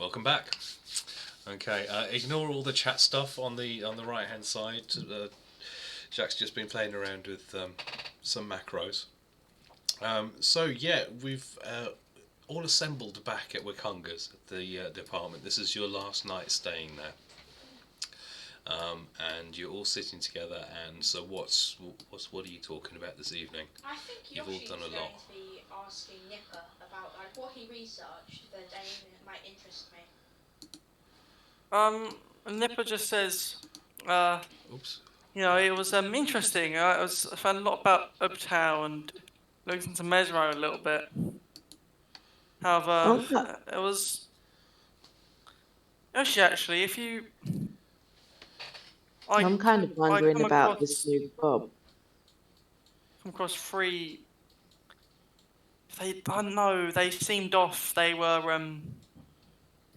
Welcome back. Okay, ignore all the chat stuff on the right hand side. Jack's just been playing around with some macros. So yeah, we've all assembled back at Wikunga's at the apartment. This is your last night staying there, and you're all sitting together. And so, what are you talking about this evening? I think You've all done a lot. Going to be asking Nipa about like what he researched that might interest me. Nipa just says, Oops. you know, it was interesting. I found a lot about Uptown and looked into Mesro a little bit. However, it was Yoshie actually. If you, I'm kind of wondering about this new Bob. Come across three. I don't know. They seemed off. They were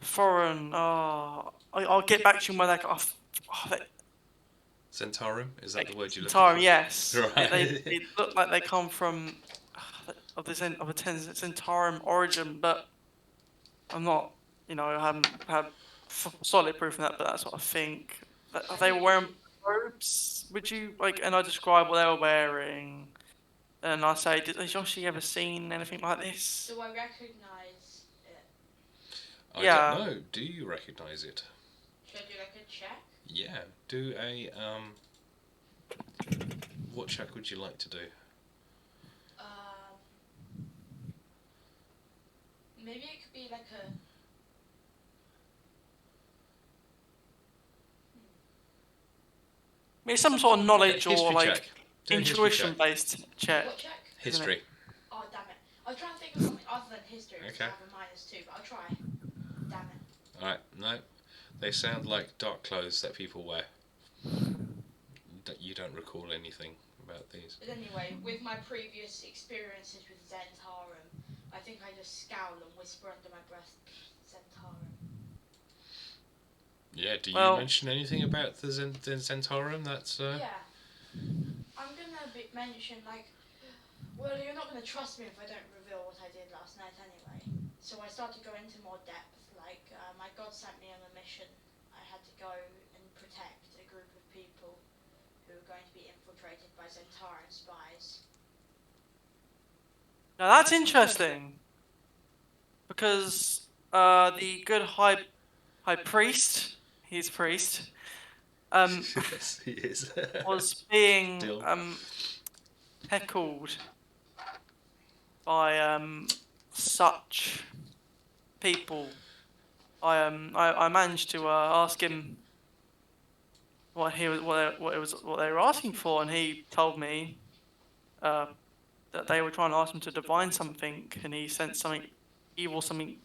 foreign. I'll get back to you when they got off. Zentarum? Is that the word you're looking for? Zentarum, yes. Right. It looked like they come from of a Zentarum origin, but I'm not. You know, I haven't had solid proof of that, but that's what I think. They were wearing robes. Would you like? And I describe what they were wearing, and I say, has Yoshie ever seen anything like this? Do I recognise it? I don't know. Do you recognise it? Should I do like a check? Yeah. Do a What check would you like to do? Maybe it could be like a. Maybe some sort of knowledge or like check. intuition-based check. What check? History. Oh damn it! I was trying to think of something other than history. Okay. I have a -2, but I'll try. Damn it. Alright, no. They sound like dark clothes that people wear. You don't recall anything about these. But anyway, with my previous experiences with Zentarum, I think I just scowl and whisper under my breath, Zentarum. Yeah, do you mention anything about the Zentarum? That's Yeah. I'm gonna mention like, well, you're not gonna trust me if I don't reveal what I did last night anyway. So I started to go into more depth. Like, my god sent me on a mission. I had to go and protect a group of people who were going to be infiltrated by Zentarum spies. Now that's interesting, because the good high priest, he's priest, yes, he is. was being heckled by such people. I managed to ask him what they were asking for, and he told me that they were trying to ask him to divine something, and he sent something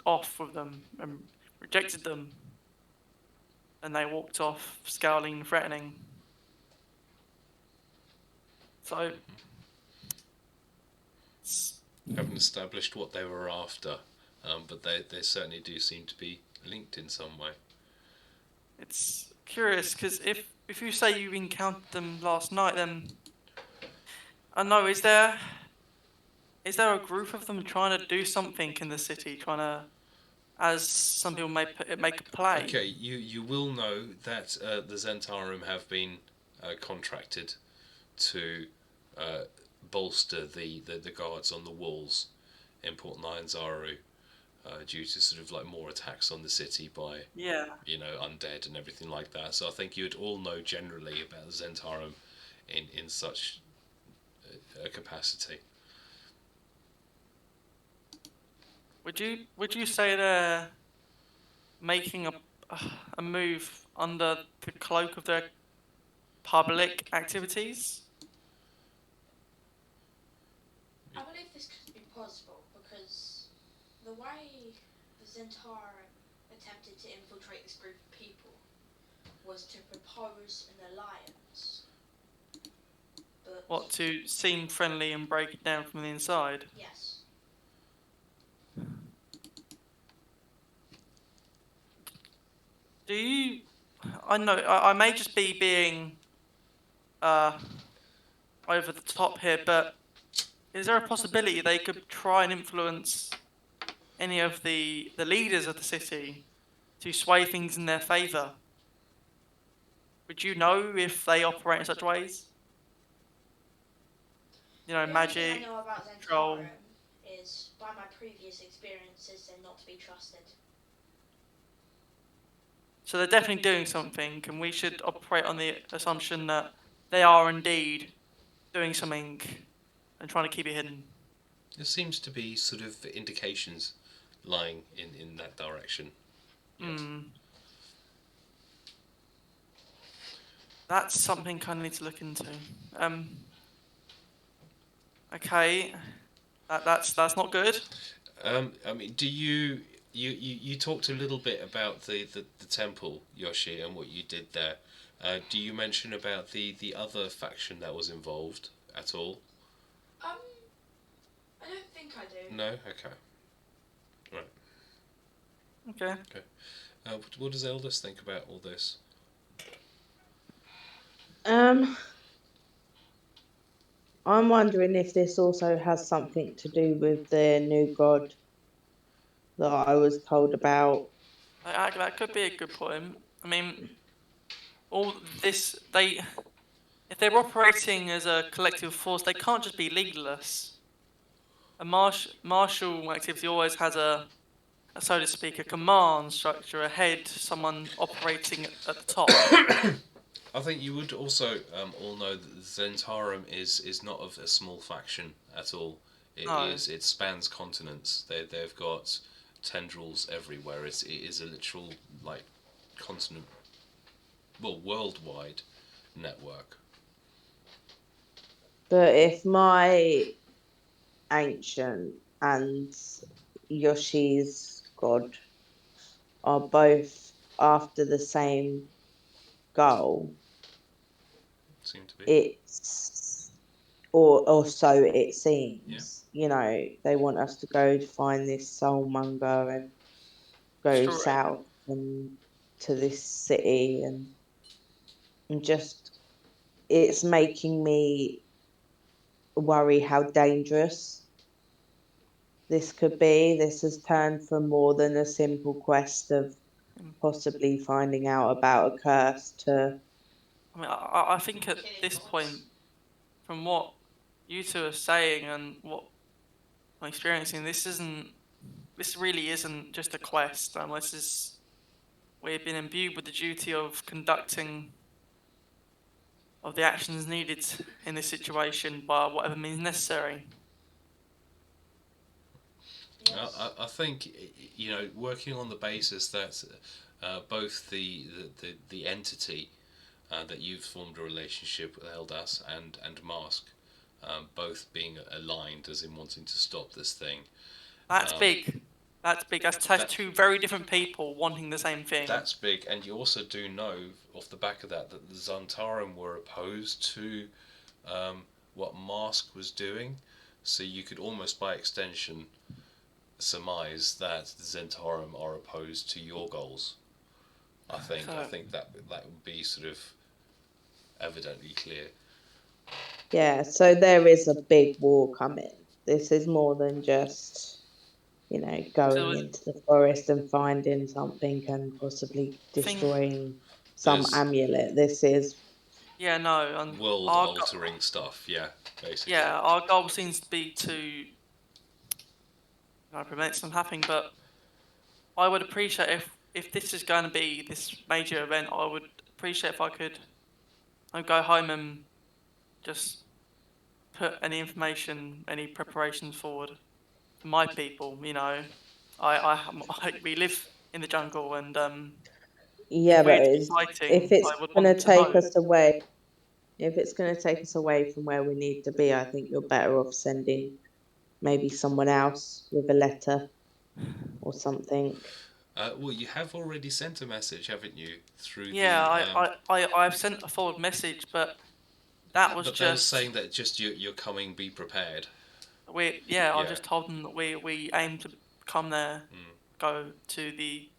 off with them and rejected them, and they walked off scowling and threatening. So haven't established what they were after, but they certainly do seem to be linked in some way. It's curious, because if you say you encountered them last night, then I know, is there a group of them trying to do something in the city, trying to, as some people make a play? Okay, you will know that the Zentarum have been contracted to bolster the guards on the walls in Port Nyanzaru, due to sort of like more attacks on the city by undead and everything like that. So I think you'd all know generally about the Zentarum in such a capacity. Would you say they're making a move under the cloak of their public activities? I believe this could be possible because the way the Zentarum attempted to infiltrate this group of people was to propose an alliance. But what, to seem friendly and break it down from the inside? Yes. Do you... I know, I may just be being over the top here, but is there a possibility they could try and influence any of the leaders of the city to sway things in their favour. Would you know if they operate in such ways? You know, The magic, only thing I know about control. Zentarum is, by my previous experiences, they're not to be trusted. So they're definitely doing something, and we should operate on the assumption that they are indeed doing something and trying to keep it hidden. There seems to be sort of indications lying in that direction. Yes. That's something I need to look into. Okay, that's not good. I mean, do you talked a little bit about the temple, Yoshie, and what you did there. Do you mention about the other faction that was involved at all? I don't think I do. No? Okay. Right. Okay. What does Eldas think about all this? I'm wondering if this also has something to do with the new god that I was told about. That could be a good point. I mean, all this, if they're operating as a collective force, they can't just be legalists. A martial activity always has a, so to speak, a command structure, a head, someone operating at the top. I think you would also all know that Zentarum is not of a small faction at all. It spans continents. They've got tendrils everywhere. It is a literal continent, worldwide network. But if my ancient and Yoshie's god are both after the same goal, Seem to be. it's or so it seems. You know, they want us to go to find this soulmonger and go south and to this city, and just it's making me worry how dangerous this could be. This has turned from more than a simple quest of possibly finding out about a curse to... I mean, I think at this point, from what you two are saying and what I'm experiencing, this really isn't just a quest. We've been imbued with the duty of conducting of the actions needed in this situation by whatever means necessary. Yes. I think, working on the basis that both the entity that you've formed a relationship with Eldas and Mask, both being aligned as in wanting to stop this thing. That's big. That's big. That's two very different people wanting the same thing. That's big, and you also do know off the back of that the Zentarum were opposed to what Mask was doing, so you could almost by extension surmise that the Zentarum are opposed to your goals. I think that would be sort of evidently clear. Yeah, so there is a big war coming. This is more than just, going into the forest and finding something and possibly destroying some amulet. This is... Yeah, no. World-altering stuff, basically. Yeah, our goal seems to be to prevent something happening, but I would appreciate if this is going to be this major event, I would appreciate if I could go home and just put any information, any preparations forward for my people. We live in the jungle, and yeah, but if it's going to take us away, if it's going to take us away from where we need to be, I think you're better off sending maybe someone else with a letter or something. Well, you have already sent a message, haven't you? I've sent a forward message, but that was just saying that just you're coming, be prepared. I just told them that we aim to come there, go to the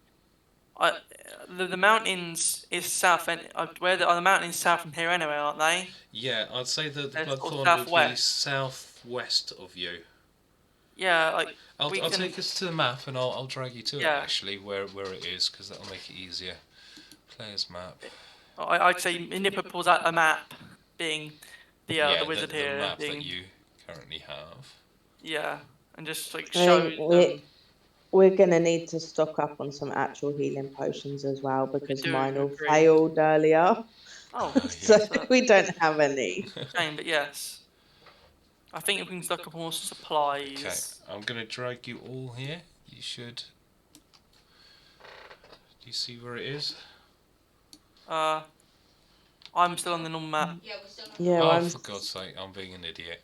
mountains is south, and the mountains south from here anyway, aren't they? Yeah, I'd say that the Bloodthorn would be southwest of you. Yeah, like I'll we can. take us to the map and I'll drag you to it Yeah. actually where it is because that'll make it easier. Player's map. I'd say Nipa pulls out a map, being the wizard the here, map being that you currently have. yeah, and just like I shows think them. we're going to need to stock up on some actual healing potions as well because do mine all agree. failed earlier. Oh, So yes. we don't have any. Shame, but yes. I think if we can stock up more supplies. Okay, I'm going to drag you all here. You should. Do you see where it is? I'm still on the normal map. Yeah, we're still on Yeah, Oh, I'm, for God's sake, I'm being an idiot.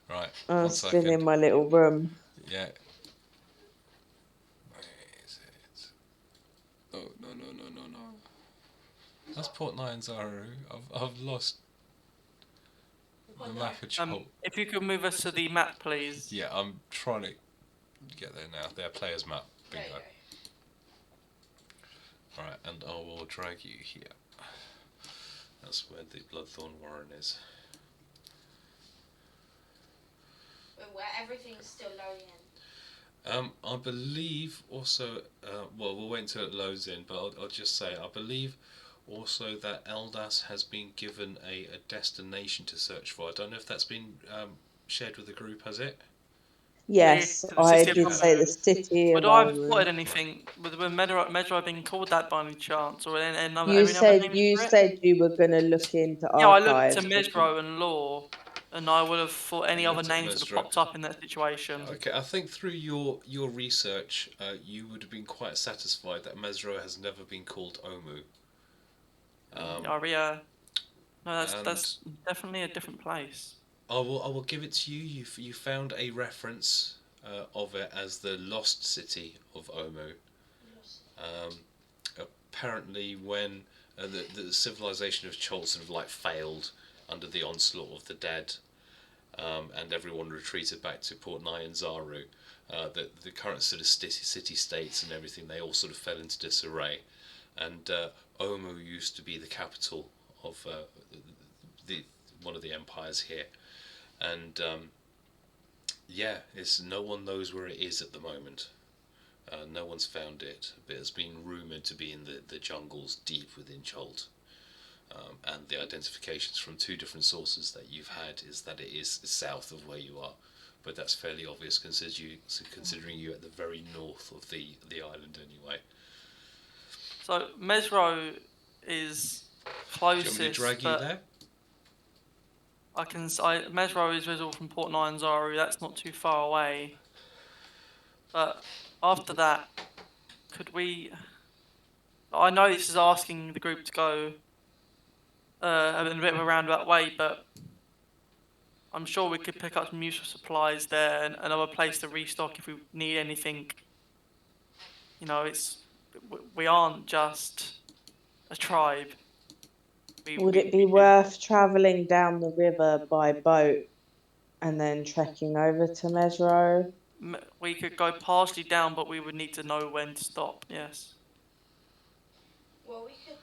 Right, I'm 1 still second. in my little room. Yeah. Where is it? Oh, no. That's Port Nyanzaru. I've lost the map of Chult. If you could move us to the map, please. Yeah, I'm trying to get there now. Their player's map. There Bingo. you go. Alright, and I will drag you here. That's where the Bloodthorn Warren is. Where everything's still loading in. I believe also, well, we'll wait until it loads in, but I'll just say, I believe also that Eldas has been given a destination to search for. I don't know if that's been shared with the group, has it? Yes, The I city of did Omu. say the city Would of I have Omu. spotted anything with Medro being called that by any chance, or any other You name said for you it? said you were going to look into Yeah, I looked archives. to Medro and Lore, and I would have thought any You other looked at names would have Mesro. popped up in that situation. Okay, I think through your research, you would have been quite satisfied that Mesro has never been called Omu. Yeah. No, that's definitely a different place. I will give it to you. You found a reference of it as the lost city of Omu. Apparently, when the civilization of Chult sort of like failed under the onslaught of the dead, and everyone retreated back to Port Nyanzaru, the current sort of city states and everything, they all sort of fell into disarray, and Omu used to be the capital of one of the empires here, and no one knows where it is at the moment. No one's found it, but it's been rumoured to be in the jungles deep within Chult. And the identifications from 2 different sources that you've had is that it is south of where you are, but that's fairly obvious considering you at the very north of the island anyway. So Mesro is closest. Do you want me to drag you there? Mesro is visible from Port Nyanzaru. That's not too far away. But after that, could we? I know this is asking the group to go a bit of a roundabout way, but I'm sure we could pick up some useful supplies there and another place to restock if we need anything. You know, we aren't just a tribe. Would it be worth travelling down the river by boat and then trekking over to Mesro? We could go partially down, but we would need to know when to stop. Yes. Well, we could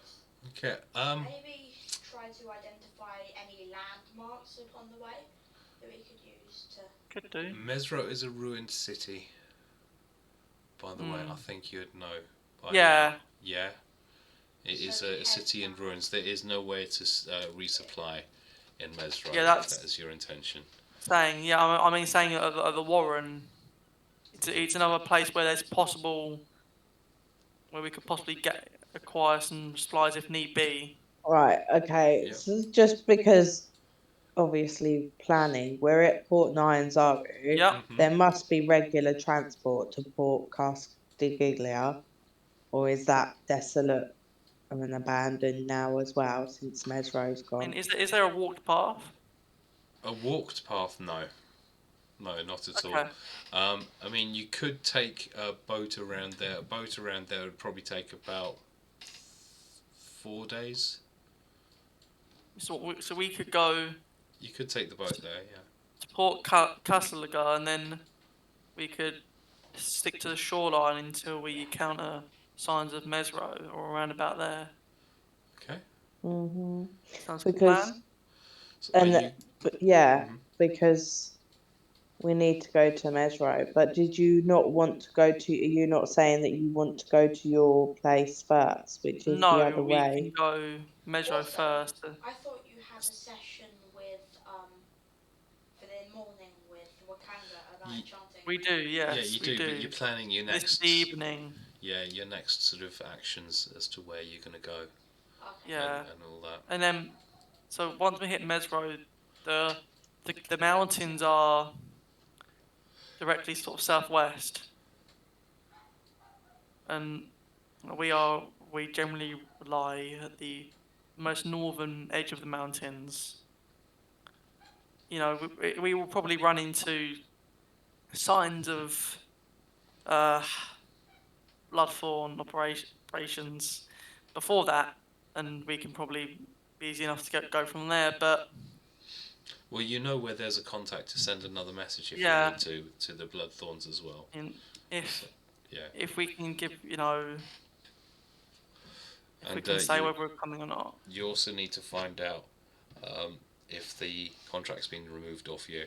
Okay. maybe try to identify any landmarks upon the way that we could use to. Could do. Mesro is a ruined city. By the way, I think you'd know. Yeah. Yeah. It is a city in ruins. There is no way to resupply in Mesro. Yeah, if that is your intention. Saying the Warren. It's another place where there's possible where we could possibly acquire some supplies if need be. Right, okay. Yep. So just because obviously planning, we're at Port Nyanzaru. Yep. There must be regular transport to Port Castiglia, or is that desolate and abandoned now as well since Mesro's gone? Is there a walked path? A walked path? No, not at Okay. all. I mean, you could take a boat around there. A boat around there would probably take about 4 days. So we could go You could take the boat there, yeah. to Port Castiglia, and then we could stick to the shoreline until we encounter signs of Mesro or around about there. Okay. Sounds like a Because plan. So because We need to go to Mesro. But did you not want to go to? Are you not saying that you want to go to your place first, which is the No, other we way? can go Mesro Also, first. I thought you had a session with for the morning with Wakanga about enchanting. We do, yes, you we do, do. but you're planning your next This evening. Yeah, your next sort of actions as to where you're going to go. Okay. Yeah. And all that. And then, so once we hit Mesro, the mountains are directly sort of southwest, and we generally lie at the most northern edge of the mountains. You know, we will probably run into signs of bloodthorn operations before that, and we can probably be easy enough to go from there. But well, you know where there's a contact to send another message if yeah, we need to the Bloodthorns as well. and if So, yeah. if we can give, you know, if we And can say whether we're coming or not. you also need to find out if the contract's been removed off you.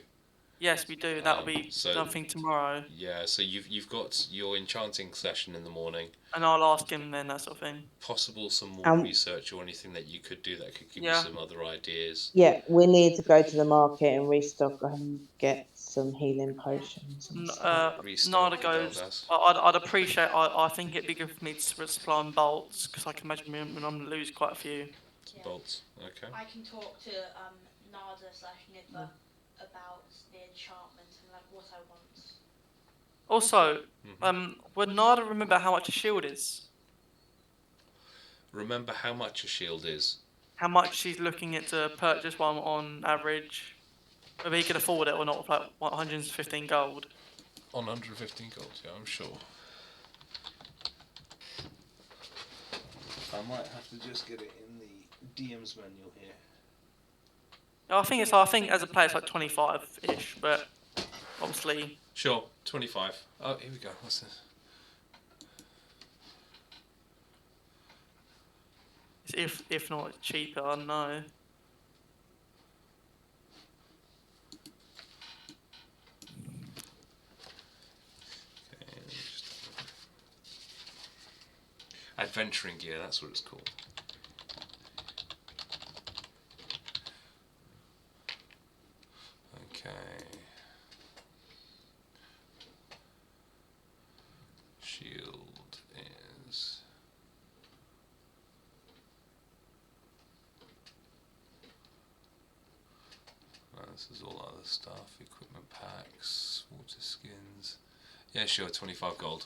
Yes, we do. That'll be so- something tomorrow, Yeah, so you've got your enchanting session in the morning. and I'll ask him then, that sort of thing. Possible some more research or anything that you could do that could give you Yeah. some other ideas. Yeah, we need to go to the market and restock and get some healing potions and stuff. Restock Nada goes. Eldas. I'd appreciate. I think it'd be good for me to supply on bolts, because I can imagine me when I'm gonna lose quite a few. Yeah. Bolts. Okay. I can talk to Nada/Nipa about the enchantment and like what I want. Also, would Nada remember how much a shield is? Remember how much a shield is. How much she's looking at to purchase one on average? Whether he could afford it or not, with like 115 gold. On 115 gold, yeah, I'm sure. I might have to just get it in the DM's manual here. I think as a player it's like 25-ish, but obviously. Sure, 25. Oh, here we go. What's this? If not cheaper, I don't know. Adventuring gear, that's what it's called. Okay. Shield is... this is all other stuff. Equipment packs, water skins. Yeah, sure, 25 gold.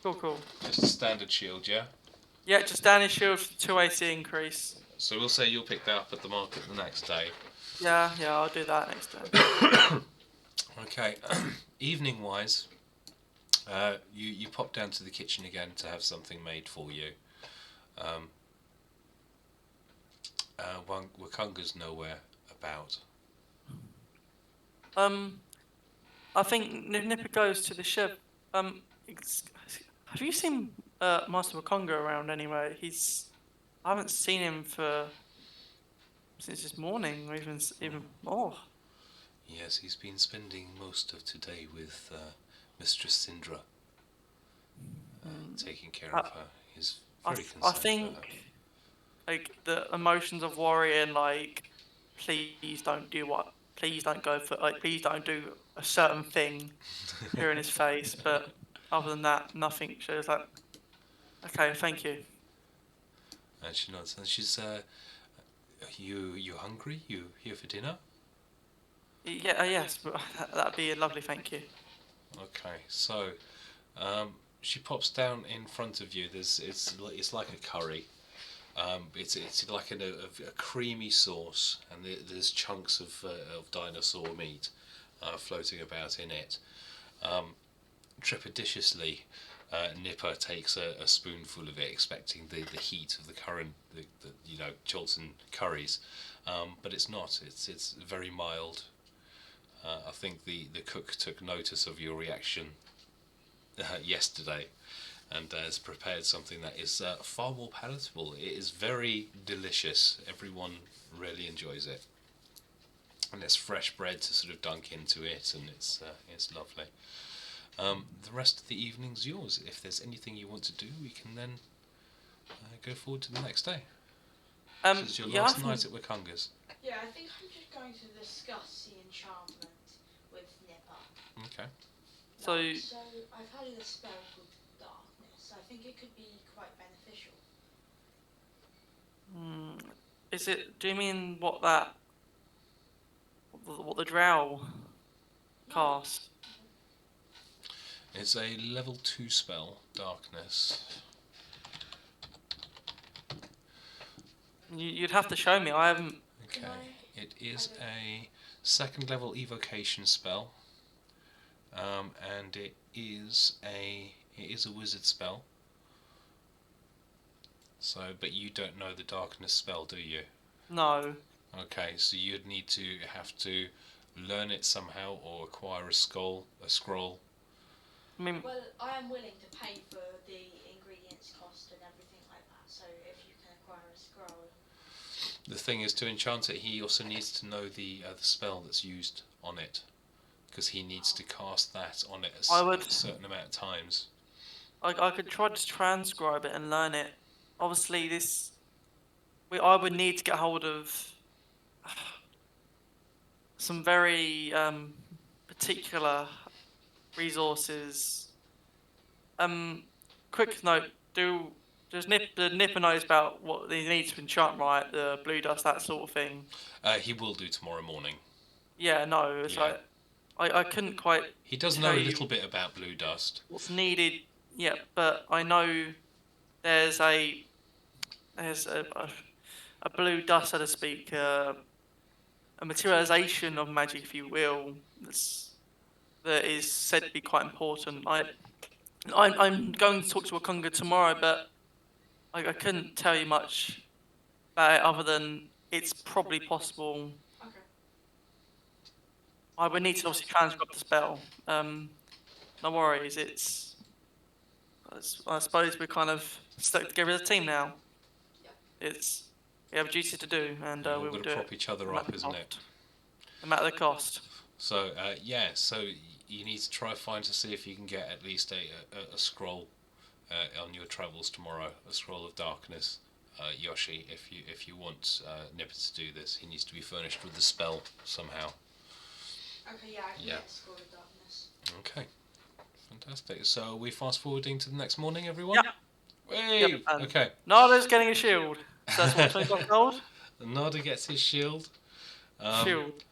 Cool. Just a standard shield, yeah? Yeah, just Danny's shield for 2 AC increase. So we'll say you'll pick that up at the market the next day. Yeah, I'll do that next day. Okay, evening wise, you pop down to the kitchen again to have something made for you. Wakanga's nowhere about. I think Nipa goes to the ship. Have you seen Master Wakonga around anyway? I haven't seen him since this morning, or even more. Yes, he's been spending most of today with Mistress Syndra, taking care of her. He's very concerned I think, for her. like, the emotions of Warrior and, like, please don't do a certain thing here in his face, but other than that, nothing. She was like, okay, thank you. And she nods, and she's, you hungry? You here for dinner? Yeah, yes, that'd be a lovely thank you. Okay, so, she pops down in front of you. It's like a curry. It's like a creamy sauce, and there's chunks of dinosaur meat floating about in it. Trepidatiously, Nipa takes a spoonful of it, expecting the heat of the current, Chilton curries, but it's not. It's very mild. I think the cook took notice of your reaction yesterday, and has prepared something that is far more palatable. It is very delicious. Everyone really enjoys it, and it's fresh bread to sort of dunk into it, and it's lovely. The rest of the evening's yours. If there's anything you want to do, we can then go forward to the next day. This is your last night at Wikunga's. Yeah, I think I'm just going to discuss the enchantment with Nipa. Okay. So I've had a spell called Darkness. I think it could be quite beneficial. is it? Do you mean what the drow cast? It's a level 2 spell, Darkness. You'd have to show me. I haven't. Okay. It is a 2nd level evocation spell, and it is a wizard spell. So, but you don't know the Darkness spell, do you? No. Okay, so you'd have to learn it somehow or acquire a scroll. I mean, Well, I am willing to pay for the ingredients cost and everything like that, so if you can acquire a scroll. The thing is, to enchant it, he also needs to know the spell that's used on it, because he needs to cast that on it a certain amount of times. I could try to transcribe it and learn it. Obviously, I would need to get hold of some very particular resources. Quick note: does Nipa knows about what he needs to enchant, right? The blue dust, that sort of thing. He will do tomorrow morning. Yeah, no, it's like I couldn't quite. He does know a little bit about blue dust. What's needed? Yeah, but I know there's a blue dust, so to speak, a materialization of magic, if you will, that is said to be quite important. I'm going to talk to Wikunga tomorrow, but I couldn't tell you much about it other than it's probably possible. Okay. I would need to obviously transcribe the spell. No worries, I suppose we're kind of stuck together as a team now. We have a duty to do, and we will do it. Prop each other up, isn't it? No matter the cost. So so you need to try to see if you can get at least a scroll on your travels tomorrow, a scroll of darkness, Yoshie. If you want Nipa to do this, he needs to be furnished with the spell somehow. Okay, yeah, I can get a scroll of darkness. Okay, fantastic. So are we fast forwarding to the next morning, everyone? Yep. Hey, yep, okay. Nada's getting a shield. So that's what Tony got told. Nada gets his shield. Shield.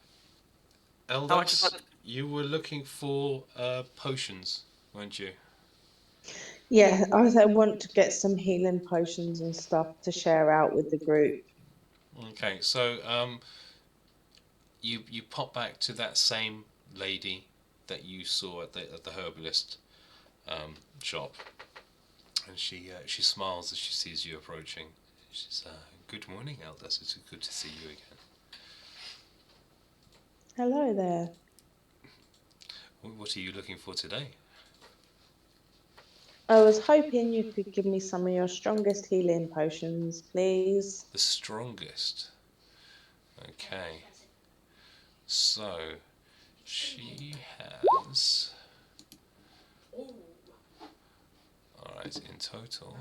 Eldas, you were looking for potions, weren't you? Yeah, I want to get some healing potions and stuff to share out with the group. Okay, so you pop back to that same lady that you saw at the herbalist shop, and she smiles as she sees you approaching. She says, "Good morning, Eldas. It's good to see you again." Hello there. What are you looking for today? I was hoping you could give me some of your strongest healing potions, please. The strongest. Okay. So she has. Alright, in total.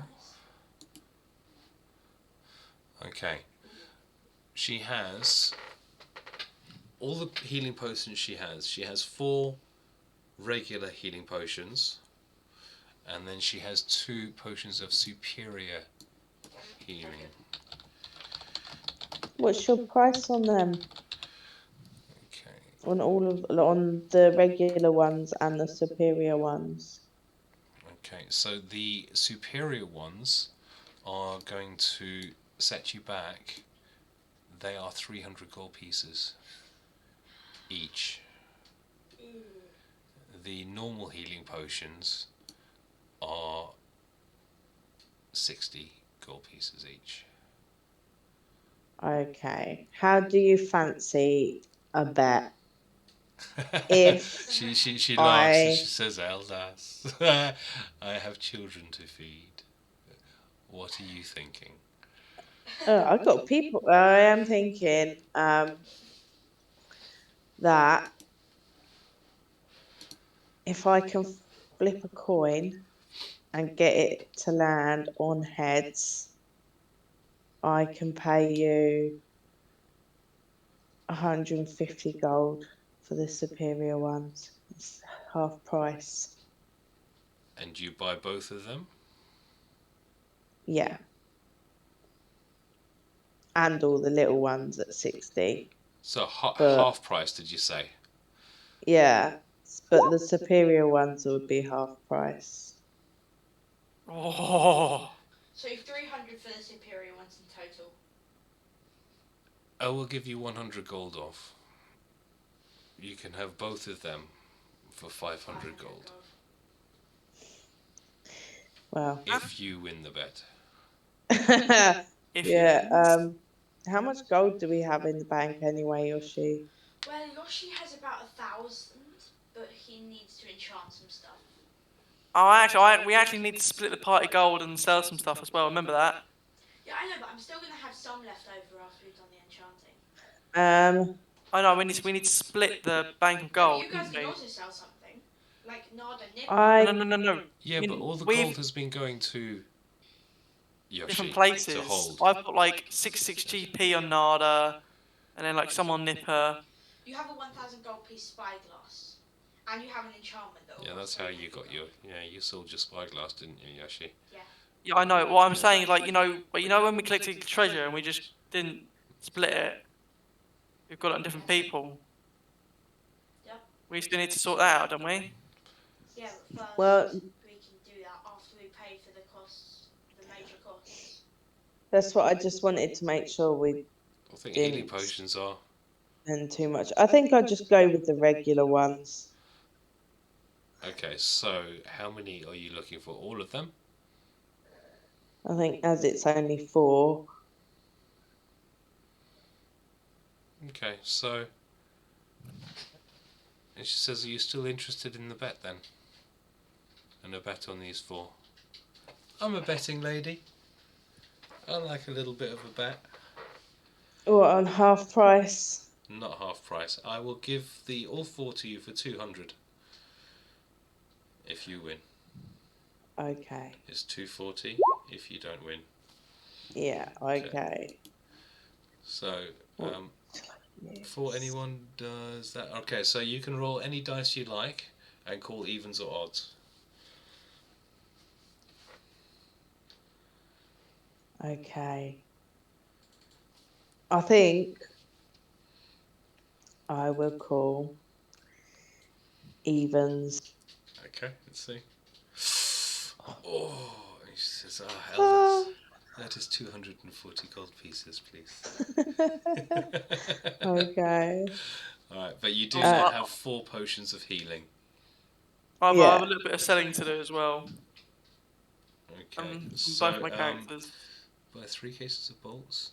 Okay. She has all the healing potions she has 4 regular healing potions, and then she has 2 potions of superior healing. What's your price on them? Okay. On the regular ones and the superior ones. Okay, so the superior ones are going to set you back. They are 300 gold pieces each. The normal healing potions are 60 gold pieces each. Okay. How do you fancy a bet? if she laughs and I she says, Eldas, I have children to feed. What are you thinking? I've got people. I am thinking that if I can flip a coin and get it to land on heads, I can pay you 150 gold for the superior ones. It's half price. And you buy both of them? Yeah. And all the little ones at 60. So But half price, did you say? yeah, but the superior ones would be half price. Oh. So 300 for the superior ones in total. I will give you 100 gold off. You can have both of them for 500 gold. Well, If you win the bet. If yeah. you How much gold do we have in the bank anyway, Yoshie? Well, Yoshie has about 1,000, but he needs to enchant some stuff. we actually need to split the party gold and sell some stuff as well. Remember that? Yeah, I know, but I'm still going to have some left over after we've done the enchanting. I know. We need to split the bank of gold. Yeah, but you guys don't can we? also sell something. Like Nada, Nipa. No. Yeah, but all the gold has been going to Yoshie different places. to hold. I've got like 6 GP on Nada, and then like some on Nipa. You have a 1,000 gold piece spyglass, and you have an enchantment that. Yeah, that's how you got your. Yeah, you sold your spyglass, didn't you, Yoshie? Yeah. Yeah, I know. What I'm saying is like but when we collected the treasure and we just didn't split it, we've got it on different people. Yep. We still need to sort that out, don't we? Yeah, but first Well, we can do that after we pay for the costs, the major costs. that's what I just wanted to make sure we I think didn't healing potions are. spend too much. I think I'll just go with the regular ones. Okay, so how many are you looking for? All of them? I think as it's only 4. Okay, so. And she says, are you still interested in the bet then? And a bet on these 4. I'm a betting lady. I like a little bit of a bet. Or on half price. Not half price. I will give the all 4 to you for 200. If you win. Okay. It's 240 if you don't win. Yeah, okay. So, before anyone does that, okay, so you can roll any dice you like and call evens or odds. Okay. I think I will call evens. Okay, let's see. Oh, he says, Eldas, that is 240 gold pieces, please. Okay. Alright, but you do now have 4 potions of healing. I have a little bit of selling to do as well. Okay, Both my characters. Buy 3 cases of bolts.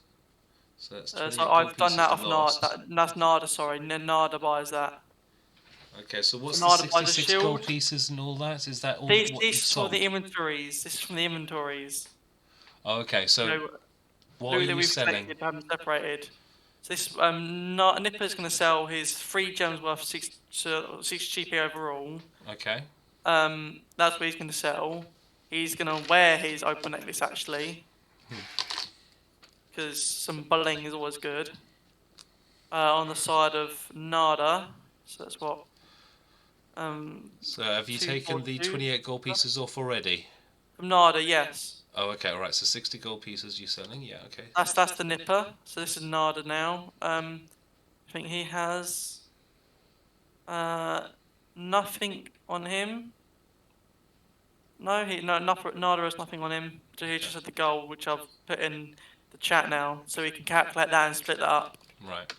So that's So 28 I've done that off lost. Nada. That's Nada, sorry. Nada buys that. Okay, so what's So the Nada buys a 66 shield. gold pieces and all that? Is that all This what you've is for sold? the inventories. This is from the inventories. Oh, okay, so what are That you we've selling? collected, haven't separated. So this Nipa's going to sell his 3 gems worth 6 GP overall. Okay. That's what he's going to sell. He's going to wear his open necklace actually, because some bling is always good. On the side of Nada, so that's what. So have you taken the 28 gold pieces off already? From Nada, yes. Oh, okay, alright, so 60 gold pieces you're selling? Yeah, okay. That's the Nipa. So this is Nada now. I think he has nothing on him. No, Nada has nothing on him. So he just had the gold, which I've put in the chat now, so we can calculate that and split that up. Right.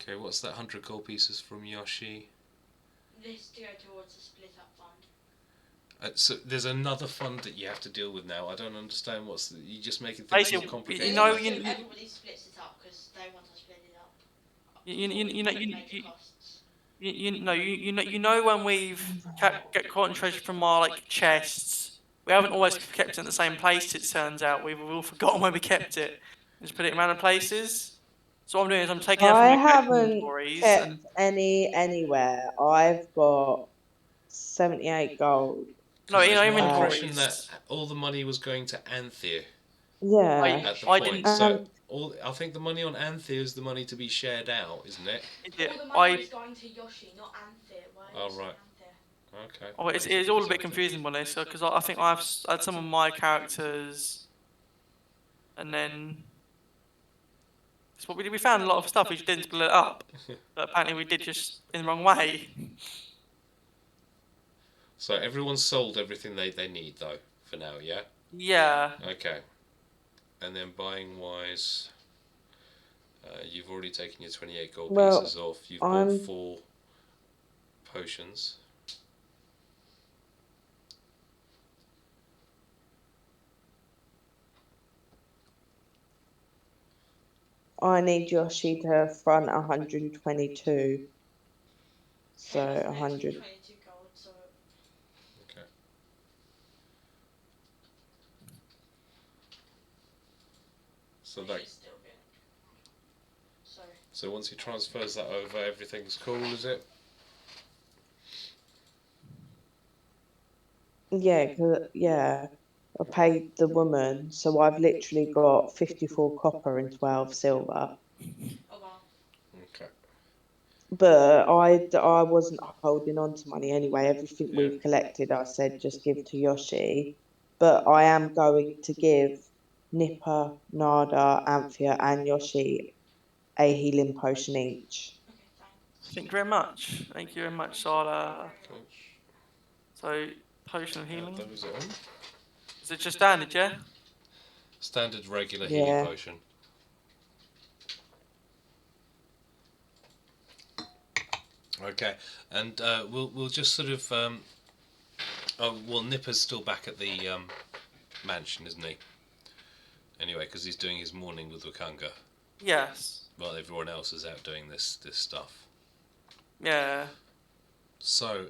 Okay, what's that 100 gold pieces from Yoshie? This to go towards the split up fund. So there's another fund that you have to deal with now. I don't understand you just making things Basically, more complicated. you know, So everybody splits it up because they want to split it up. Major costs. You know when we've get concentration from our like chests, we haven't always kept it in the same place. It turns out we've all forgotten where we kept it. Just put it in random places. So what I'm doing is I'm taking it from I my haven't inventories kept and any anywhere. I've got 78 gold. no, Because it's my inventories. impression that all the money was going to Anthir Yeah. at the I point. didn't. So I think the money on Anthir is the money to be shared out, isn't it? All the money was going to Yoshie, not Anthir. Why are you saying Right. Anthir? Okay. Oh, it's all a bit confusing on this because I think I've had some of my characters, and then it's what we did. We found a lot of stuff. We just didn't split it up, but apparently we did just in the wrong way. So everyone's sold everything they need though for now, yeah. Yeah. Okay. And then buying wise, you've already taken your 28 gold pieces off. You've bought 4 potions. I need Yoshie to front 122. So 100. 22 gold, so. Okay. So that. Still be. So once he transfers that over, everything's cool, is it? Yeah. I paid the woman, so I've literally got 54 copper and 12 silver. Oh wow. Okay. But I wasn't holding on to money anyway. Everything we've collected, I said just give to Yoshie. But I am going to give Nipa, Nada, Anthir, and Yoshie a healing potion each. Okay, thanks. Thank you very much. Thank you very much, Sala. So potion of healing. Those are on. Is it just standard, yeah? Standard regular healing potion. Okay, and we'll just sort of Nipa's still back at the mansion, isn't he? Anyway, because he's doing his morning with Wakanga. Yes. While everyone else is out doing this stuff. Yeah. So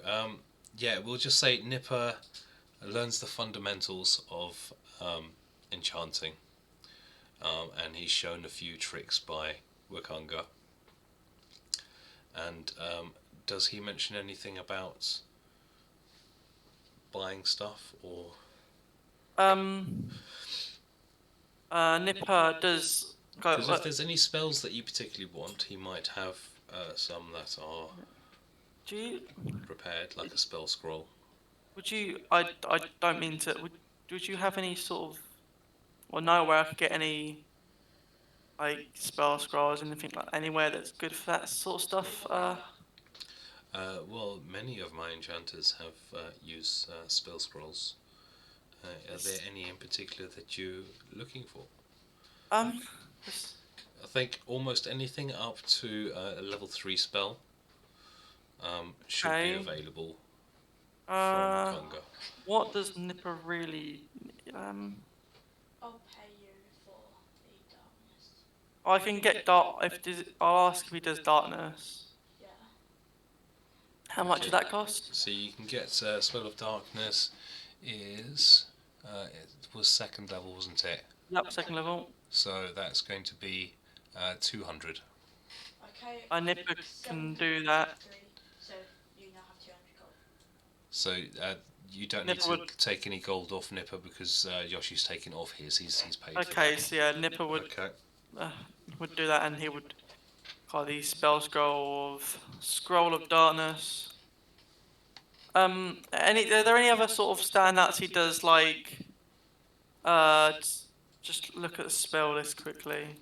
we'll just say Nipa learns the fundamentals of enchanting, and he's shown a few tricks by Wakanga. And does he mention anything about buying stuff or? Nipa does go. Because if there's any spells that you particularly want, he might have some that are prepared, like a spell scroll. Would you? I don't mean to. Would you have any sort of? Well, know where I could get any like spell scrolls, anything like anywhere that's good for that sort of stuff? Well, many of my enchanters have used spell scrolls. Are there any in particular that you're looking for? I think almost anything up to a level 3 spell should be available from Wakanga. What does Nipa really? I'll pay you for the darkness. I can get dark. I'll ask if he does darkness. Yeah. How much does that cost? So you can get Spell of Darkness is it was 2nd level, wasn't it? Yep, 2nd level. So that's going to be 200. Okay. Nipa can do that. So you now have 200 gold. So you don't need to take any gold off Nipa because Yoshie's taken off his. He's paid. Okay, so yeah, Nipa would do that, and he would call the spell scroll of darkness. Are there any other sort of standouts he does? Like, just look at the spell list quickly.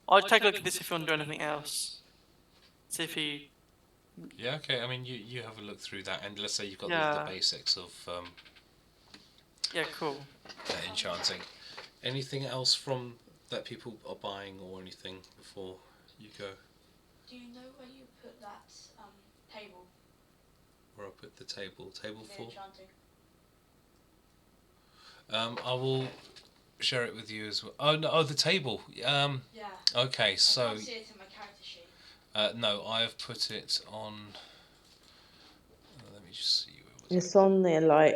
I'll take a look at this if you want to do anything else. See if he. Yeah, okay. I mean, you have a look through that, and let's say you've got the basics of. Yeah, cool. Enchanting. Anything else from that people are buying or anything before you go? Do you know where you put that table? Where I put the table. Table Me 4. enchanting. I will share it with you as well. Oh no! Oh, the table. Yeah. Okay, I so can't see it in my character sheet. no, I have put it on. Let me just see where was It's on there, like,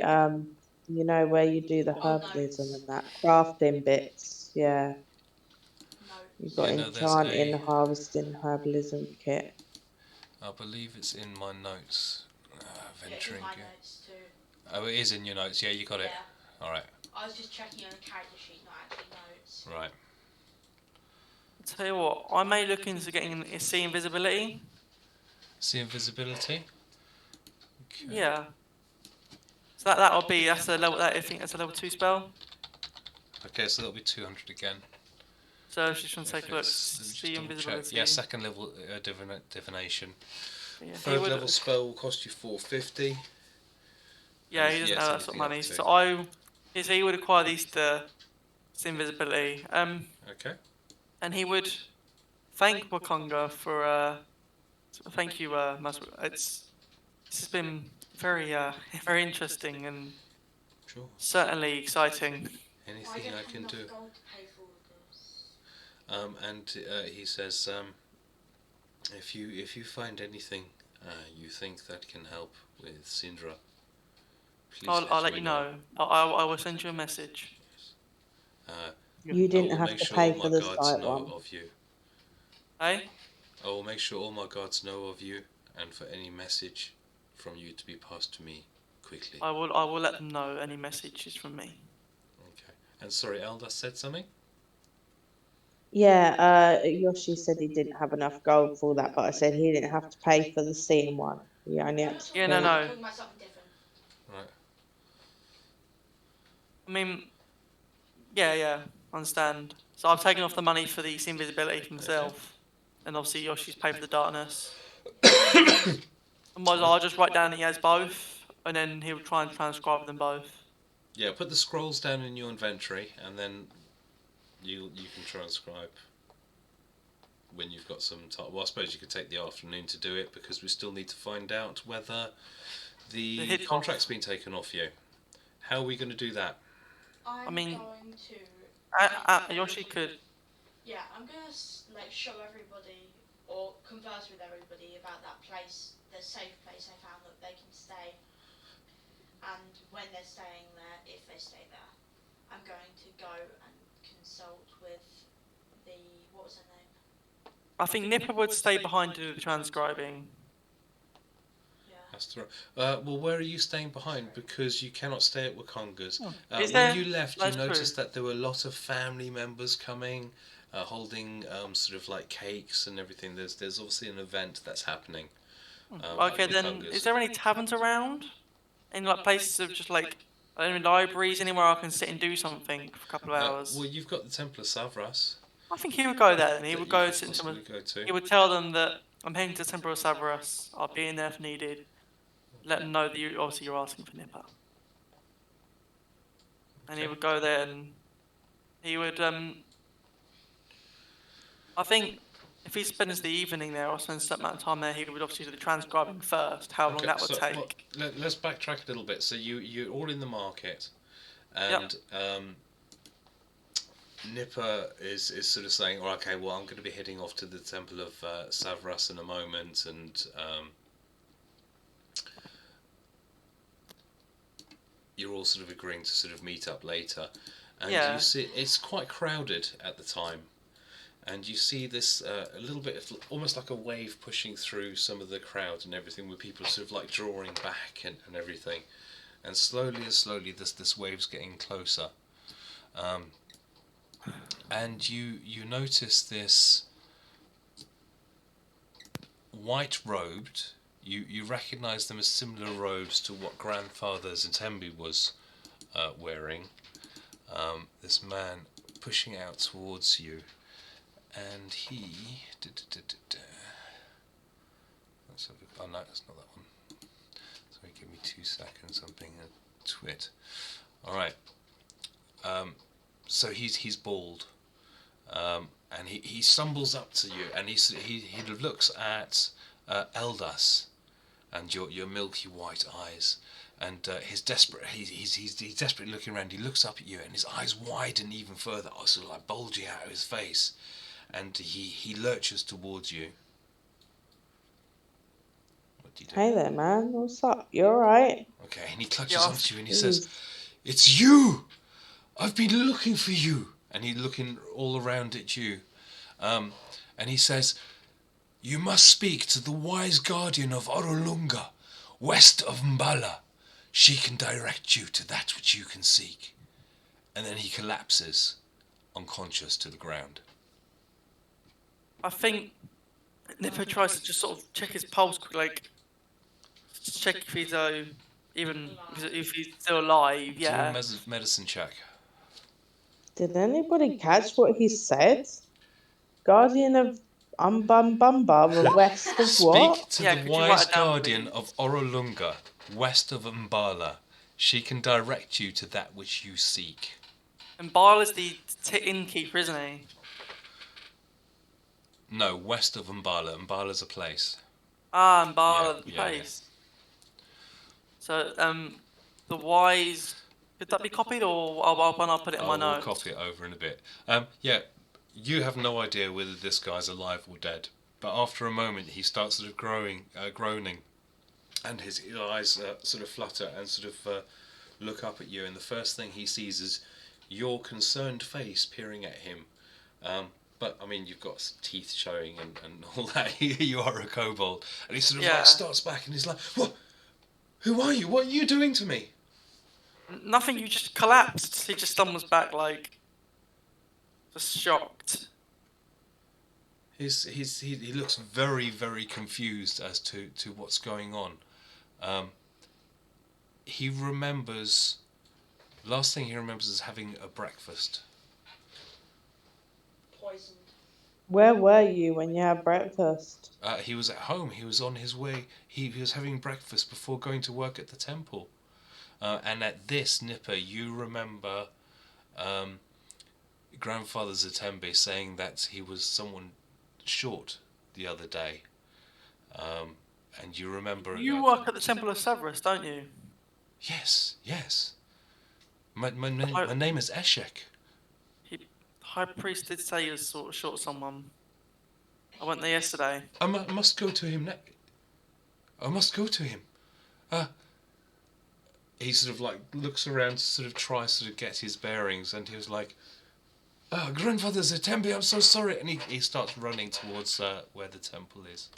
you know, where you do the Oh, herbalism notes. and that crafting bits. Yeah, you've Notes. got Yeah, no, there's enchanting, a. harvesting, herbalism kit. I believe it's in my notes. Yeah, it's in Venturing. my notes too. Oh, it is in your notes. Yeah, you got it. Yeah. All right. I was just checking on the character sheet, not actually notes. Right. Tell you what, I may look into getting see invisibility. See invisibility. Okay. Yeah. So that'll be that's a level that I think that's a level 2 spell. Okay, so that'll be 200 again. So she's trying to If take a look. it's- let me just See double check. invisibility. Yeah, second level divination. Yeah, he Third would- level spell will cost you 450. Yeah, he doesn't have that sort of money. So he would acquire these the invisibility. Okay. And he would thank Wakanga for thank you, Masru. This has been very very interesting and Sure. certainly exciting. Anything I can do. Gold to pay for all this. And he says, if you find anything you think that can help with Syndra, please I'll let me you know. I will send you a message. You I didn't will have make to sure pay all for my the guards site know one. of you. Hey? I will make sure all my guards know of you, and for any message from you to be passed to me quickly. I will let them know any messages from me. Okay. And sorry, Eldas said something? Yeah, Yoshie said he didn't have enough gold for that, but I said he didn't have to pay for the seeing one. He only had to Yeah, pay. no. I'm talking about something different. Right. I mean, yeah, understand. So I've taken off the money for the invisibility for myself, and obviously Yoshi's paid for the darkness. Otherwise, I'll just write down that he has both, and then he'll try and transcribe them both. Yeah, put the scrolls down in your inventory, and then you can transcribe when you've got some time. Well, I suppose you could take the afternoon to do it, because we still need to find out whether the contract's been taken off you. How are we going to do that? I mean, going to. Yoshi could. Yeah, I'm gonna like show everybody or converse with everybody about that place, the safe place I found that they can stay. And when they're staying there, if they stay there, I'm going to go and consult with the what was her name? I think Nipa would stay behind to do the transcribing. Yeah. That's the well, where are you staying behind? Because you cannot stay at Wakonga's. Is When there? you left, you That's noticed true. that there were a lot of family members coming, holding sort of like cakes and everything. There's obviously an event that's happening. Okay, at then Wakonga's. is there any taverns around? Any like places of just like any libraries, anywhere I can sit and do something for a couple of hours? Well, you've got the Temple of Savras. I think he would go there. Then he that would you go could sit in possibly some. go to. He would tell them that I'm heading to Temple of Savras. I'll be in there if needed. Let them know that you obviously you're asking for Nipa. And he would go there and he would I think if he spends the evening there or spends a certain amount of time there, he would obviously do the transcribing first. How long that would take? Well, let's backtrack a little bit. So you're all in the market, and Nipa is sort of saying, oh, okay, well, I'm going to be heading off to the Temple of Savras in a moment, and you're all sort of agreeing to sort of meet up later. And you see, it's quite crowded at the time. And you see this a little bit of almost like a wave pushing through some of the crowd and everything, with people sort of like drawing back and everything. And slowly this wave's getting closer. And you notice this white-robed, you recognise them as similar robes to what Grandfather Zentembi was wearing. This man pushing out towards you. And he... Let's have a, oh no, that's not that one. Sorry, give me 2 seconds. I'm being a twit. Alright. So he's bald. And he stumbles up to you, and he looks at Eldas. and your milky white eyes, and he's desperately looking around. He looks up at you, and his eyes widen even further, sort of like bulging out of his face, and he lurches towards you. What do you do? Hey there, man. What's up? You alright? Okay, and he clutches onto you and he says, Jeez. "It's you! I've been looking for you!" And he's looking all around at you. And he says, "You must speak to the wise guardian of Orolunga, west of Mbala. She can direct you to that which you can seek." And then he collapses, unconscious, to the ground. I think Nipa tries to just sort of check his pulse quick, like just check if he's if he's still alive. Yeah. Do a medicine check. Did anybody catch what he said? Guardian of Umbamba, west of what? Speak to Yeah, the could you write wise it down, guardian please? of Orolunga, west of Mbala. She can direct you to that which you seek. And Bile is the innkeeper, isn't he? No, west of Mbala. Mbala's a place. Ah, and Bile Yeah, the yeah, place. So, the wise. Could that be copied, or I'll put it in my We'll notes? copy it over in a bit. Yeah, you have no idea whether this guy's alive or dead. But after a moment, he starts sort of groaning, and his eyes sort of flutter and sort of look up at you. And the first thing he sees is your concerned face peering at him. But I mean, you've got teeth showing and all that. You are a kobold, and he sort of like starts back and he's like, "What? Who are you? What are you doing to me?" Nothing. You just collapsed. He just stumbles back, like just shocked. He looks very, very confused as to what's going on. He remembers. Last thing he remembers is having a breakfast. Poisoned. Where were you when you had breakfast? He was at home. He was on his way. He was having breakfast before going to work at the temple. And at this, Nipa, you remember Grandfather Zatembe saying that he was someone short the other day. And you remember... You work at the Temple of Severus, don't you? Yes. My name is Eshek. High Priest did say he was sort of short someone. I went there yesterday. I must go to him I must go to him. He sort of like looks around, sort of tries to get his bearings, and he was like, "Grandfather Zatembe, I'm so sorry," and he starts running towards where the temple is.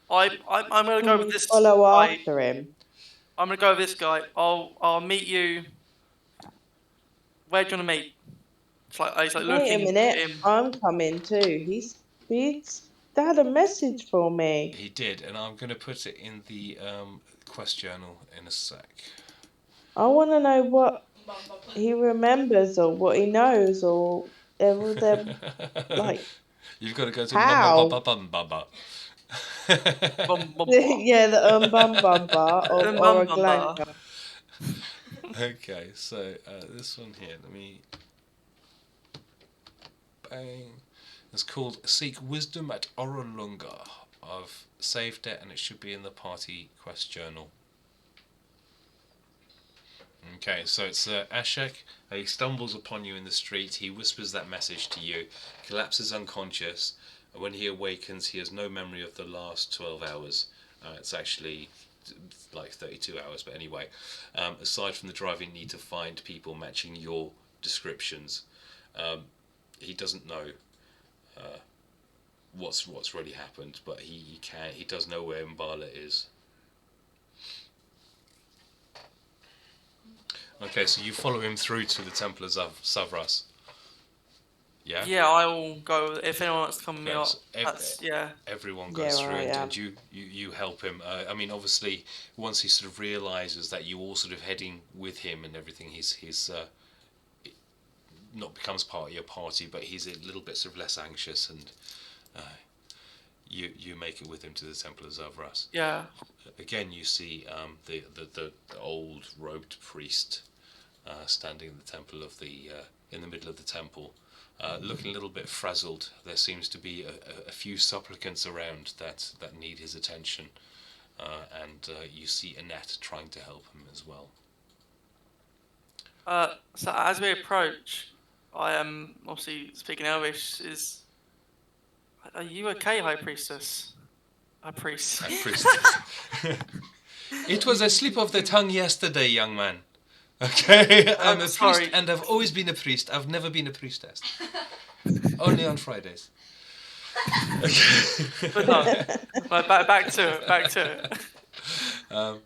I'm gonna go with this Follow guy. after him. I'm gonna go with this guy. I'll meet you. Where do you wanna meet? It's like he's like Wait looking a minute, at him. I'm coming too. He's had a message for me. He did, and I'm going to put it in the quest journal in a sec. I want to know what he remembers or what he knows or like You've got to go to how? Baba. Bum, bum, Yeah, the Umbamba of Oroglanka. Okay, so this one here, let me... Bang. It's called Seek Wisdom at Orolunga. I've saved it and it should be in the party quest journal. Okay, so it's Ashek. He stumbles upon you in the street. He whispers that message to you, collapses unconscious. When he awakens, he has no memory of the last 12 hours. It's actually like 32 hours, but anyway. Aside from the driving need to find people matching your descriptions, he doesn't know what's really happened, but he does know where Mbala is. Okay, so you follow him through to the Temple of Savras. Yeah? Yeah, I will go if anyone wants to come with me up. So everyone Yeah, goes through right, and you help him. I mean, obviously, once he sort of realises that you all sort of heading with him and everything, he's not becomes part of your party, but he's a little bit sort of less anxious, and you make it with him to the Temple of Zavras. Yeah. Again, you see the old robed priest standing in the temple of in the middle of the temple, looking a little bit frazzled. There seems to be a few supplicants around that need his attention. and you see Annette trying to help him as well. So as we approach, I am obviously speaking Elvish. Are you okay, High Priestess? High Priest. High Priestess. It was a slip of the tongue yesterday, young man. Okay, I'm a sorry. priest, and I've always been a priest. I've never been a priestess. Only on Fridays. Okay. But no, back to it. All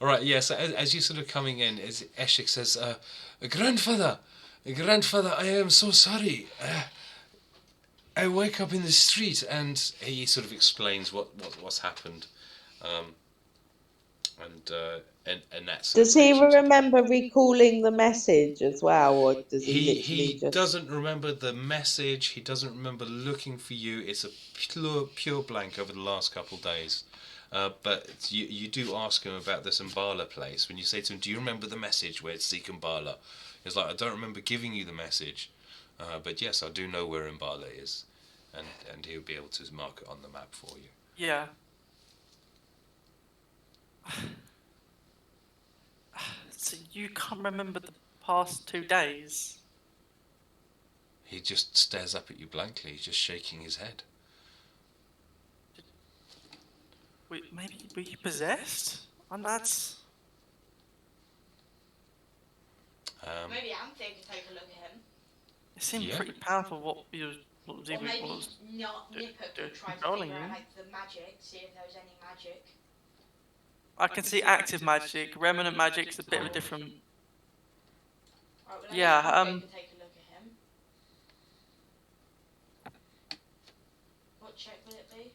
right. Yeah. So as you sort of coming in, as Eshik says, "Grandfather, I am so sorry. I wake up in the street," and he sort of explains what's happened. And that's. Does he remember recalling the message as well, or does he He just... doesn't remember the message. He doesn't remember looking for you. It's a pure blank over the last couple of days. But you do ask him about this Umbala place. When you say to him, "Do you remember the message where it's Seek Umbala?" He's like, "I don't remember giving you the message, but yes, I do know where Umbala is," and he'll be able to mark it on the map for you. Yeah. So you can't remember the past 2 days? He just stares up at you blankly, just shaking his head. Maybe were you possessed? And that's. Maybe Anthir could take a look at him. It seemed pretty powerful. What was Or maybe Nipa could try to figure out like the magic, see if there was any magic. I can see active magic. Remnant magic's a bit of a different. Right, well, Yeah. Anthir could take a look at him. What check will it be?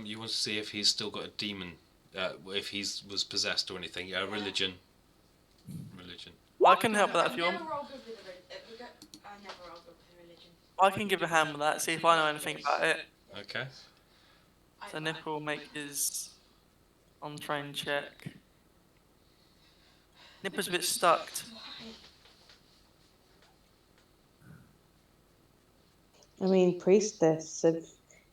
You want to see if he's still got a demon, if he was possessed or anything. Yeah, religion. I can help with that if you want. I never roll good with religion. I can give a hand with that, see if I know anything about it. Okay. So Nipa will make his untrained check. Nipa's a bit stuck. I mean, priestess of,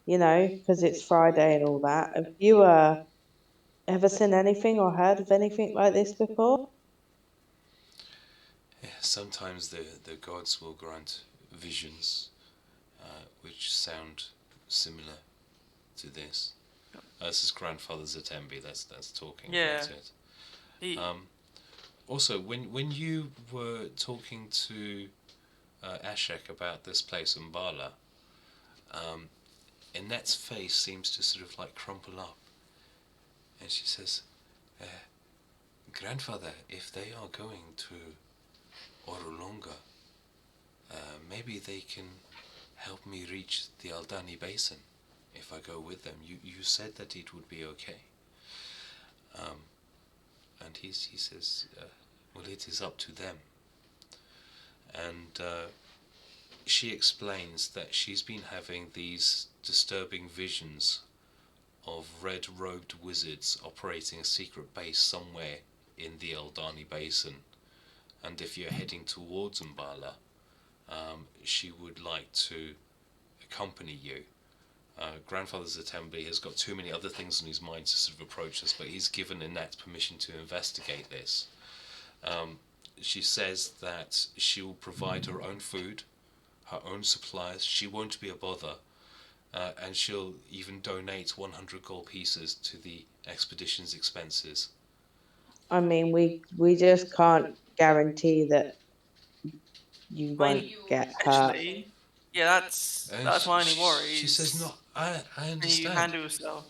because it's Friday and all that. Have you ever seen anything or heard of anything like this before? Yeah, sometimes the gods will grant visions, which sound similar to this. This is Grandfather Zatembi that's talking about it. Also, when you were talking to Ashek about this place, Umbala, Annette's face seems to sort of like crumple up, and she says, "Grandfather, if they are going to Orolonga, maybe they can help me reach the Aldani Basin if I go with them. You said that it would be okay." And he says, "Well, it is up to them." And she explains that she's been having these disturbing visions of red-robed wizards operating a secret base somewhere in the Aldani Basin. And if you're heading towards Umbala, she would like to accompany you. Grandfather Zatembi has got too many other things on his mind to sort of approach this, but he's given Annette permission to investigate this. She says that she will provide her own food, her own supplies. She won't be a bother, and she'll even donate 100 gold pieces to the expedition's expenses. I mean, we just can't guarantee that you won't get hurt. Actually, yeah, that's my only worry. She says, "No, I understand. Can you handle yourself?"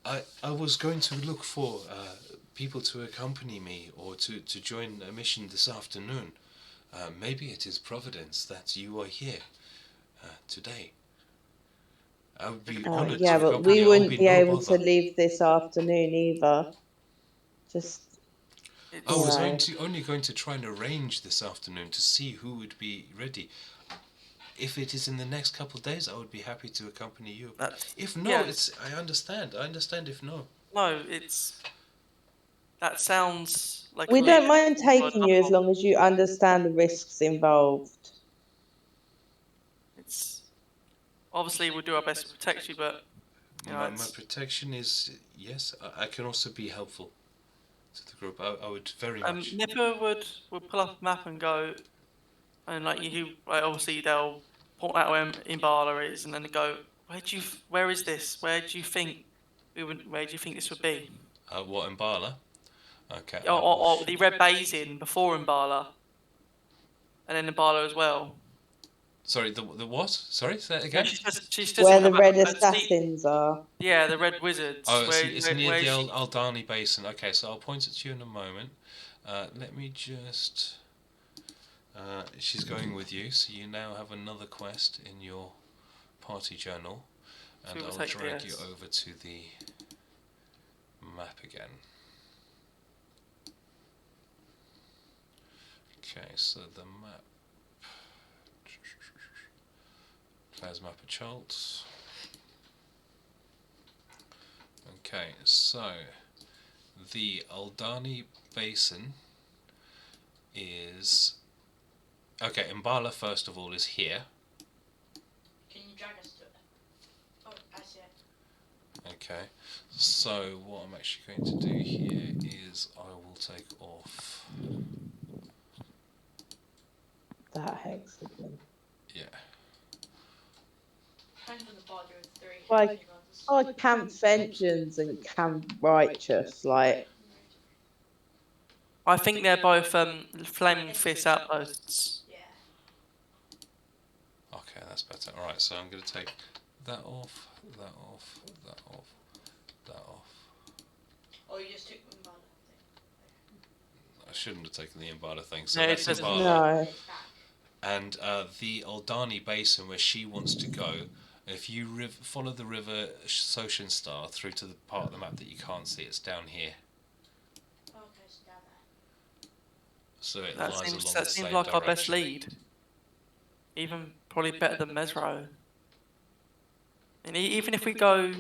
I was going to look for people to accompany me or to join a mission this afternoon. Maybe it is Providence that you are here today. I would be honoured to accompany you. But we wouldn't be able to leave this afternoon either. I was only going to try and arrange this afternoon to see who would be ready. If it is in the next couple of days, I would be happy to accompany you. If no, I understand. I understand if no. No, that sounds like... We don't mind taking you as long as you understand the risks involved. Obviously, we'll do our best to protect you, but My protection is, yes, I can also be helpful to the group. I would very much. Nipa would pull up a map and go, and like obviously they'll point out where Imbala is, and then they go, where is this? Where do you think this would be? What, Imbala? Okay. Or the red basin before Imbala, and then Imbala as well. Sorry, the what? Sorry, say that again. She's just where the red assassins are. Yeah, the red wizards. Oh, it's near the Aldani Basin. Okay, so I'll point it to you in a moment. Let me just... she's going with you, so you now have another quest in your party journal. And I'll drag you over to the map again. Okay, so the map... Player's map of Chalts. Okay, so the Aldani Basin is... Okay, Imbala first of all is here. Can you drag us to it? Oh, I see it. Okay, so what I'm actually going to do here is I will take off... That hexagon. Yeah. Like Camp Vengeance and Camp Righteous, like. I think they're both Flaming Fist outposts. Yeah. Okay, that's better. Alright, so I'm going to take that off, that off, that off, that off. Oh, you just took the Imbala thing. I shouldn't have taken the Imbala thing, so No, that's it Imbala. No. And the Aldani Basin, where she wants to go, if you follow the river Soshin Star through to the part of the map that you can't see, it's down here. Okay, so down there. So it That lies along seems the same like our best direction. lead. Even probably better than Mesro. And even if we go,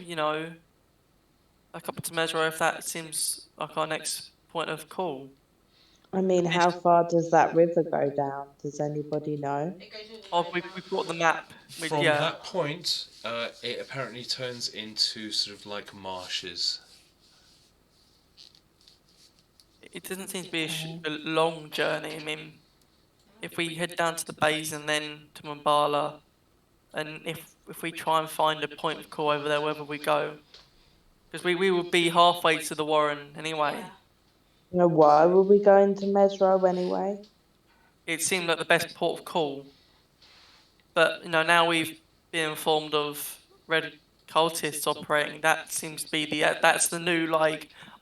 back up to Mesro, if that seems like our next point of call. I mean, how far does that river go down? Does anybody know? It goes all the Oh, way we've down. got the map. From that point, it apparently turns into sort of like marshes. It doesn't seem to be a long journey. I mean, if we head down to the base and then to Mambala, and if we try and find a point of call over there wherever we go, because we will be halfway to the Warren anyway. Yeah. You know, why were we going to Mesro anyway? It seemed like the best port of call. But, now we've been informed of red cultists operating. That seems to be that's the new,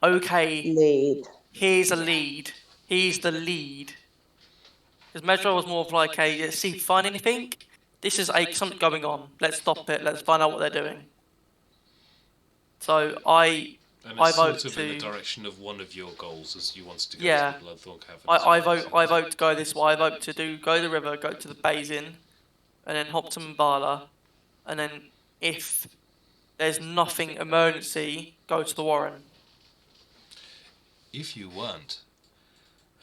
okay, Lead. here's a lead. He's the lead. Because Mesro was more of like see, find anything? This is something going on. Let's stop it. Let's find out what they're doing. So I vote vote in the to... direction of one of your goals, as you wanted to go Yeah. to the Bloodthorn Caverns. I vote to go this way. I vote to go to the river, go to the basin, and then hop to Mbala, and then if there's nothing emergency, go to the Warren. If you want,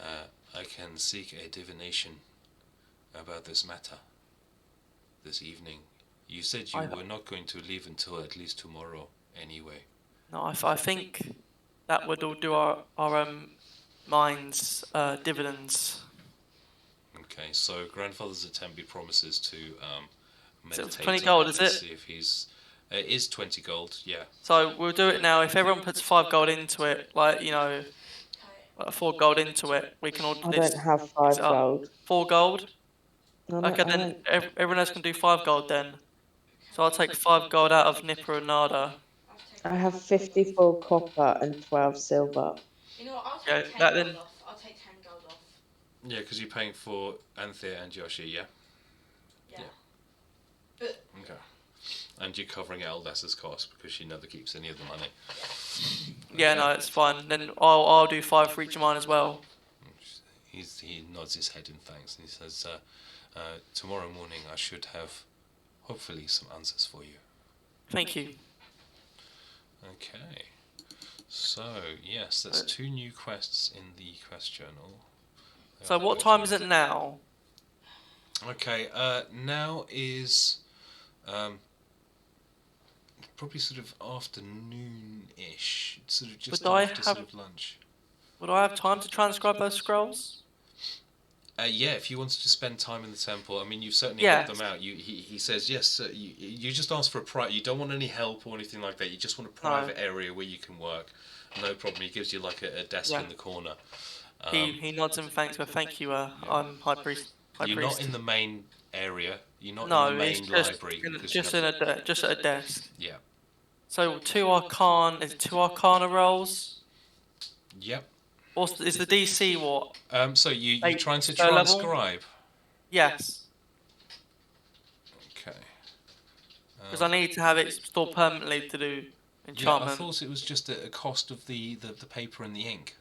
I can seek a divination about this matter this evening. You said you were not going to leave until at least tomorrow anyway. No, I think that would all do our minds dividends. Okay, so Grandfather's Attempt promises to meditate 20 on gold, that is to it? see if he's... It is 20 gold, yeah. So we'll do it now. If everyone puts 5 gold into it, 4 gold into it, we can all do I this. don't have 5 gold. 4 gold? No, Okay, then everyone else can do 5 gold then. So I'll take 5 gold out of Nipa and Nada. I have 54 copper and 12 silver. You know what, I'll Yeah, take 10 that gold then- off. I'll take 10 gold off. Yeah, because you're paying for Anthir and Yoshie, yeah? Yeah. Yeah. But Okay. And you're covering Eldas's cost because she never keeps any of the money. Yeah, no, it's fine. Then I'll do 5 for each of mine as well. He nods his head in thanks and he says, tomorrow morning I should have hopefully some answers for you. Thank you. Okay. So, yes, that's 2 new quests in the quest journal. So what time is it now? Okay, now is probably sort of afternoon-ish, sort of just Would I after sort have- of lunch. Would I have time to transcribe those scrolls? Yeah, if you wanted to spend time in the temple, I mean, you've certainly Yes. helped them out. He says, yes, you just ask for a private, you don't want any help or anything like that, you just want a private area where you can work. No problem, he gives you like a desk in the corner. He nods and thanks, but thank you, I'm High Priest. You're not in the main area, you're not No, in the main it's just, library. just at a desk. Yeah. So 2 Arcana rolls? Yep. Is the DC what? So you're Like, trying to spell level? transcribe? Yes. Okay. Because I need to have it stored permanently to do enchantment. Yeah, I thought it was just a cost of the paper and the ink.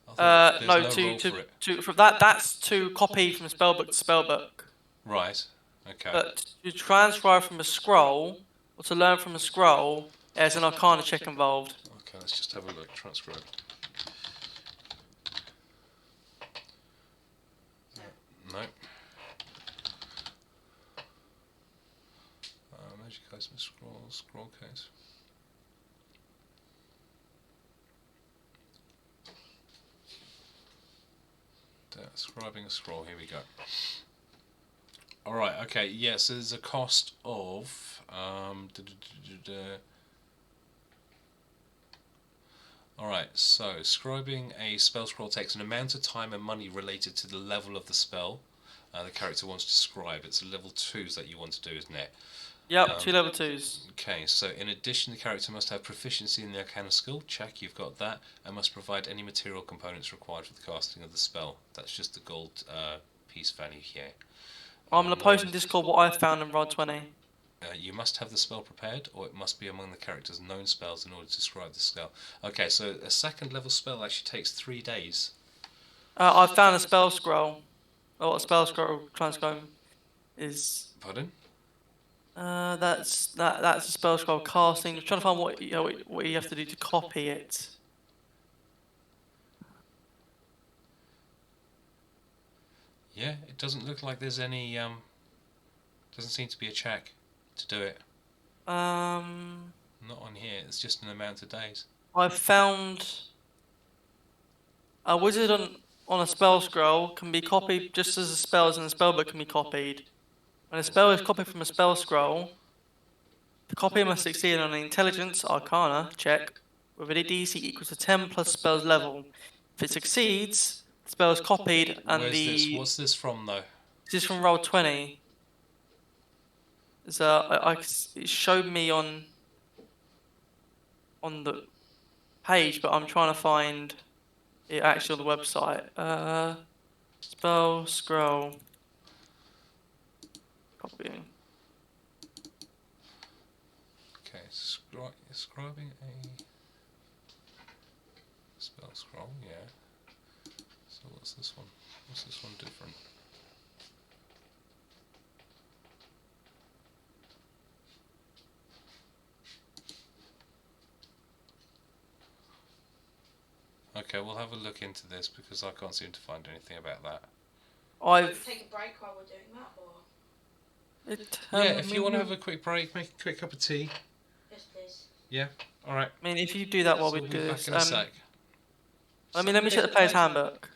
I thought there's No, role for it. for that's to copy from spellbook to spellbook. Right. Okay. But to transcribe from a scroll, or to learn from a scroll, there's an Arcana check involved. Okay, let's just have a look. Transcribe. No. Magic Item scroll case. Scribing a scroll, here we go. Alright, okay, yeah, so there's a cost of Alright, so scribing a spell scroll takes an amount of time and money related to the level of the spell the character wants to scribe. It's a level 2s that you want to do, isn't it? Yep, 2 level 2s. Okay, so in addition, the character must have proficiency in the Arcana skill. Check, you've got that. And must provide any material components required for the casting of the spell. That's just the gold piece value here. I'm going to post in Discord what I found in Roll20. You must have the spell prepared, or it must be among the character's known spells in order to scribe the spell. Okay, so a second level spell actually takes 3 days. I found a spell scroll. Or what a spell scroll transcribe is. Pardon? That's a spell scroll casting. I'm trying to find what you have to do to copy it. Yeah, it doesn't look like there's any. Doesn't seem to be a check to do it. Not on here. It's just an amount of days. I found a wizard on a spell scroll can be copied just as the spells in the spellbook can be copied. When a spell is copied from a spell scroll, the copy must succeed on an Intelligence Arcana check with a DC equals to 10 plus spell's level. If it succeeds, the spell is copied and What's this from though? This is from Roll20. It showed me on the page, but I'm trying to find it actually on the website. Spell scroll. Copying. Okay, scribing a spell scroll, yeah. So what's this one? What's this one different? Okay, we'll have a look into this because I can't seem to find anything about that. Take a break while we're doing that, or? Yeah, if you want to have a quick break, make a quick cup of tea. Yes, please. Yeah, alright. I mean, if you do that while we We'll do be this, back in a sec. let me check the player's handbook.